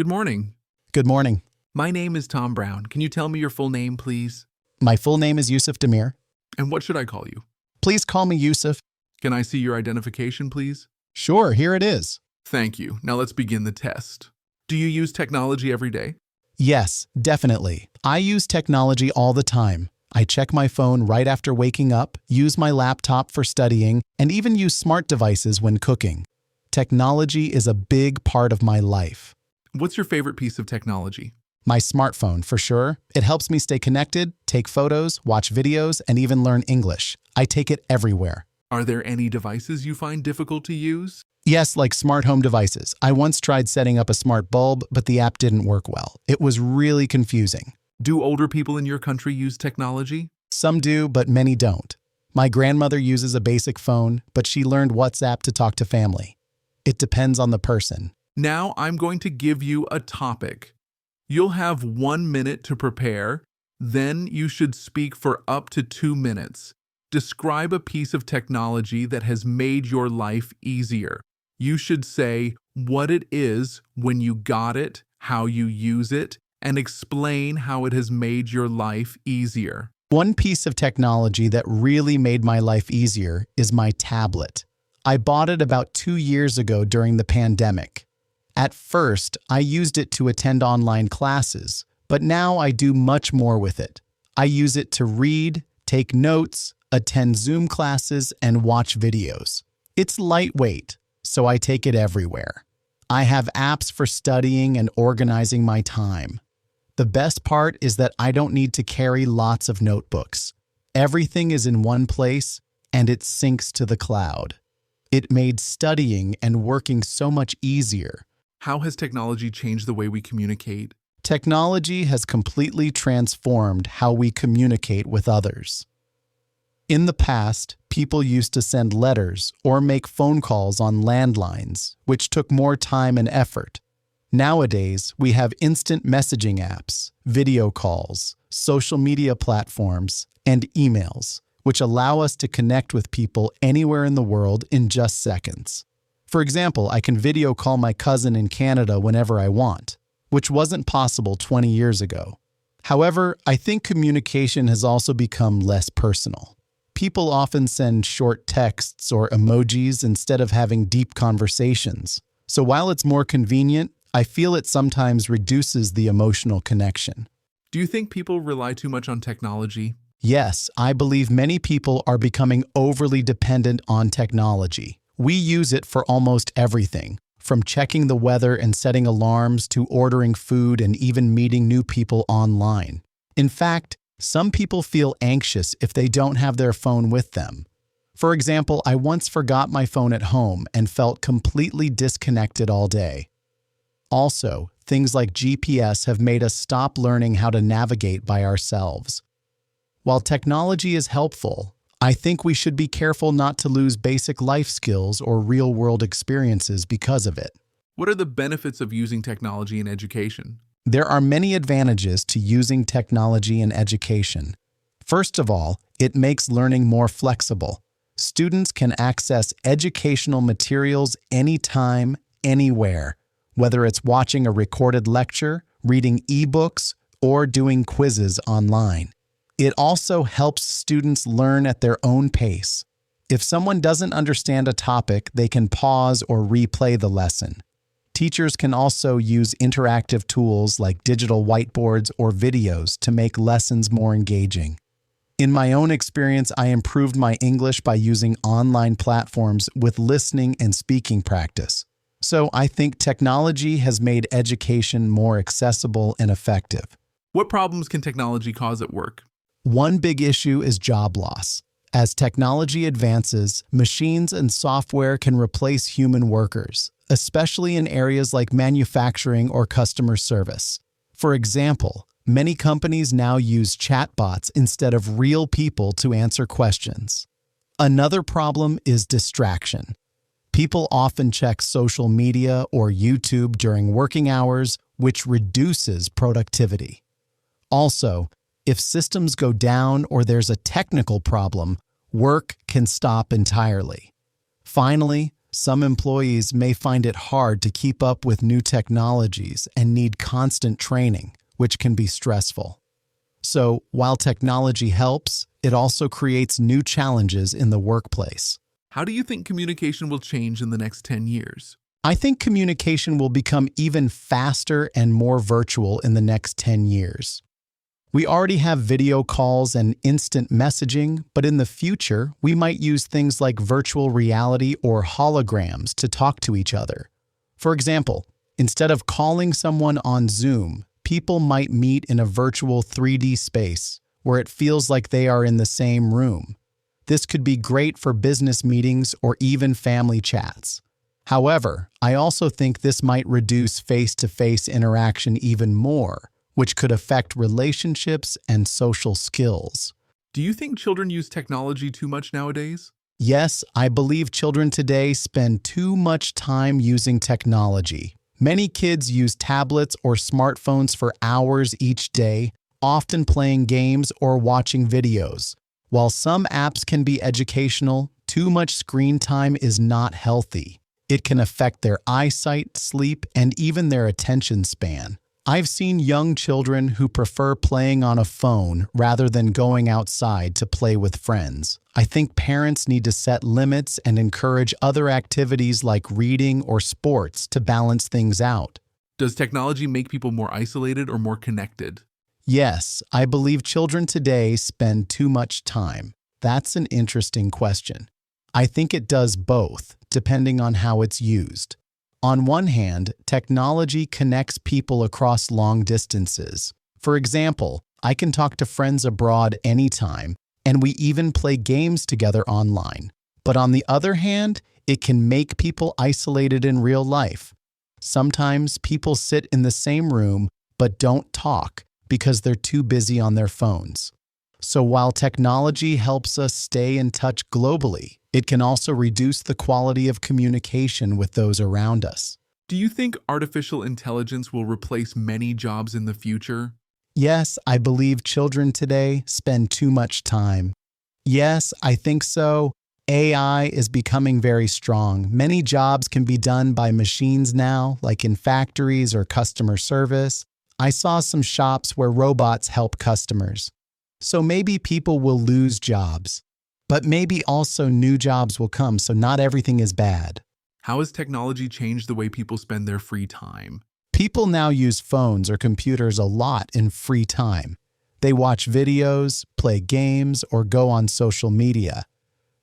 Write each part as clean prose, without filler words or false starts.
Good morning. Good morning. My name is Tom Brown. Can you tell me your full name, please? My full name is Yusuf Demir. And what should I call you? Please call me Yusuf. Can I see your identification, please? Sure, here it is. Thank you. Now let's begin the test. Do you use technology every day? Yes, definitely. I use technology all the time. I check my phone right after waking up, use my laptop for studying, and even use smart devices when cooking. Technology is a big part of my life. What's your favorite piece of technology? My smartphone, for sure. It helps me stay connected, take photos, watch videos, and even learn English. I take it everywhere. Are there any devices you find difficult to use? Yes, like smart home devices. I once tried setting up a smart bulb, but the app didn't work well. It was really confusing. Do older people in your country use technology? Some do, but many don't. My grandmother uses a basic phone, but she learned WhatsApp to talk to family. It depends on the person. Now I'm going to give you a topic. You'll have 1 minute to prepare, then you should speak for up to 2 minutes. Describe a piece of technology that has made your life easier. You should say what it is, when you got it, how you use it, and explain how it has made your life easier. One piece of technology that really made my life easier is my tablet. I bought it about 2 years ago during the pandemic. At first, I used it to attend online classes, but now I do much more with it. I use it to read, take notes, attend Zoom classes, and watch videos. It's lightweight, so I take it everywhere. I have apps for studying and organizing my time. The best part is that I don't need to carry lots of notebooks. Everything is in one place, and it syncs to the cloud. It made studying and working so much easier. How has technology changed the way we communicate? Technology has completely transformed how we communicate with others. In the past, people used to send letters or make phone calls on landlines, which took more time and effort. Nowadays, we have instant messaging apps, video calls, social media platforms, and emails, which allow us to connect with people anywhere in the world in just seconds. For example, I can video call my cousin in Canada whenever I want, which wasn't possible 20 years ago. However, I think communication has also become less personal. People often send short texts or emojis instead of having deep conversations. So while it's more convenient, I feel it sometimes reduces the emotional connection. Do you think people rely too much on technology? Yes, I believe many people are becoming overly dependent on technology. We use it for almost everything, from checking the weather and setting alarms to ordering food and even meeting new people online. In fact, some people feel anxious if they don't have their phone with them. For example, I once forgot my phone at home and felt completely disconnected all day. Also, things like GPS have made us stop learning how to navigate by ourselves. While technology is helpful, I think we should be careful not to lose basic life skills or real-world experiences because of it. What are the benefits of using technology in education? There are many advantages to using technology in education. First of all, it makes learning more flexible. Students can access educational materials anytime, anywhere, whether it's watching a recorded lecture, reading ebooks, or doing quizzes online. It also helps students learn at their own pace. If someone doesn't understand a topic, they can pause or replay the lesson. Teachers can also use interactive tools like digital whiteboards or videos to make lessons more engaging. In my own experience, I improved my English by using online platforms with listening and speaking practice. So I think technology has made education more accessible and effective. What problems can technology cause at work? One big issue is job loss. As technology advances, machines and software can replace human workers, especially in areas like manufacturing or customer service. For example, many companies now use chatbots instead of real people to answer questions. Another problem is distraction. People often check social media or YouTube during working hours, which reduces productivity. Also, if systems go down or there's a technical problem, work can stop entirely. Finally, Some employees may find it hard to keep up with new technologies and need constant training, which can be stressful. So, while technology helps, it also creates new challenges in the workplace. How do you think communication will change in the next 10 years? I think communication will become even faster and more virtual in the next 10 years. We already have video calls and instant messaging, but in the future, we might use things like virtual reality or holograms to talk to each other. For example, instead of calling someone on Zoom, people might meet in a virtual 3D space where it feels like they are in the same room. This could be great for business meetings or even family chats. However, I also think this might reduce face-to-face interaction even more, which could affect relationships and social skills. Do you think children use technology too much nowadays? Yes, I believe children today spend too much time using technology. Many kids use tablets or smartphones for hours each day, often playing games or watching videos. While some apps can be educational, too much screen time is not healthy. It can affect their eyesight, sleep, and even their attention span. I've seen young children who prefer playing on a phone rather than going outside to play with friends. I think parents need to set limits and encourage other activities like reading or sports to balance things out. Does technology make people more isolated or more connected? Yes, I believe children today spend too much time. That's an interesting question. I think it does both, depending on how it's used. On one hand, technology connects people across long distances. For example, I can talk to friends abroad anytime, and we even play games together online. But on the other hand, it can make people isolated in real life. Sometimes people sit in the same room but don't talk because they're too busy on their phones. So while technology helps us stay in touch globally, it can also reduce the quality of communication with those around us. Do you think artificial intelligence will replace many jobs in the future? Yes, I believe children today spend too much time. Yes, I think so. AI is becoming very strong. Many jobs can be done by machines now, like in factories or customer service. I saw some shops where robots help customers. So maybe people will lose jobs. But maybe also new jobs will come, so not everything is bad. How has technology changed the way people spend their free time? People now use phones or computers a lot in free time. They watch videos, play games, or go on social media.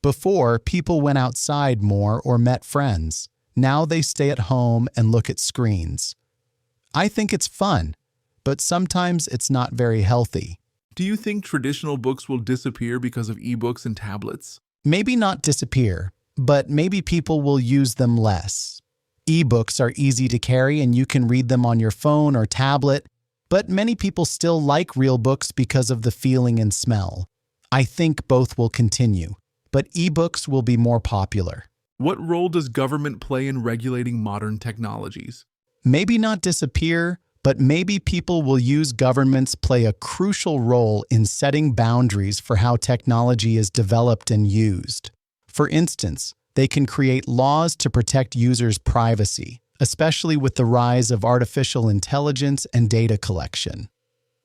Before, people went outside more or met friends. Now they stay at home and look at screens. I think it's fun, but sometimes it's not very healthy. Do you think traditional books will disappear because of ebooks and tablets? Maybe not disappear, but maybe people will use them less. Ebooks are easy to carry and you can read them on your phone or tablet, but many people still like real books because of the feeling and smell. I think both will continue, but ebooks will be more popular. What role does government play in regulating modern technologies? Maybe not disappear, but maybe people will use governments play a crucial role in setting boundaries for how technology is developed and used. For instance, they can create laws to protect users' privacy, especially with the rise of artificial intelligence and data collection.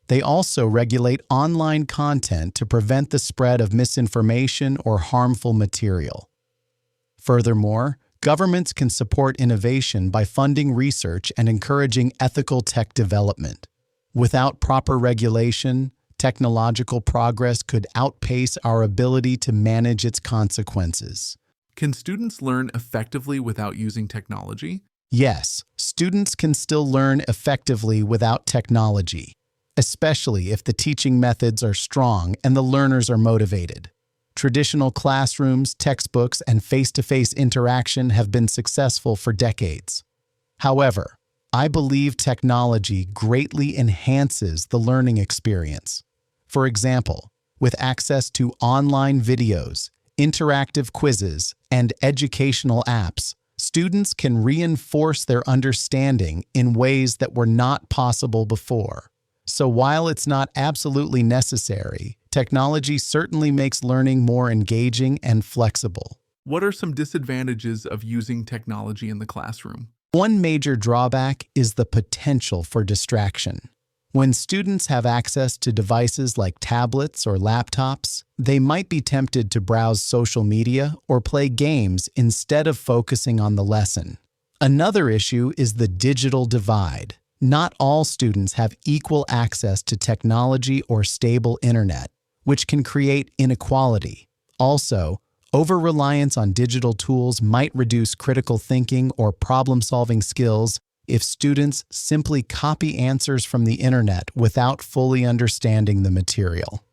They also regulate online content to prevent the spread of misinformation or harmful material. Furthermore, governments can support innovation by funding research and encouraging ethical tech development. Without proper regulation, technological progress could outpace our ability to manage its consequences. Can students learn effectively without using technology? Yes, students can still learn effectively without technology, especially if the teaching methods are strong and the learners are motivated. Traditional classrooms, textbooks, and face-to-face interaction have been successful for decades. However, I believe technology greatly enhances the learning experience. For example, with access to online videos, interactive quizzes, and educational apps, students can reinforce their understanding in ways that were not possible before. So while it's not absolutely necessary, technology certainly makes learning more engaging and flexible. What are some disadvantages of using technology in the classroom? One major drawback is the potential for distraction. When students have access to devices like tablets or laptops, they might be tempted to browse social media or play games instead of focusing on the lesson. Another issue is the digital divide. Not all students have equal access to technology or stable internet, which can create inequality. Also, over-reliance on digital tools might reduce critical thinking or problem-solving skills if students simply copy answers from the internet without fully understanding the material.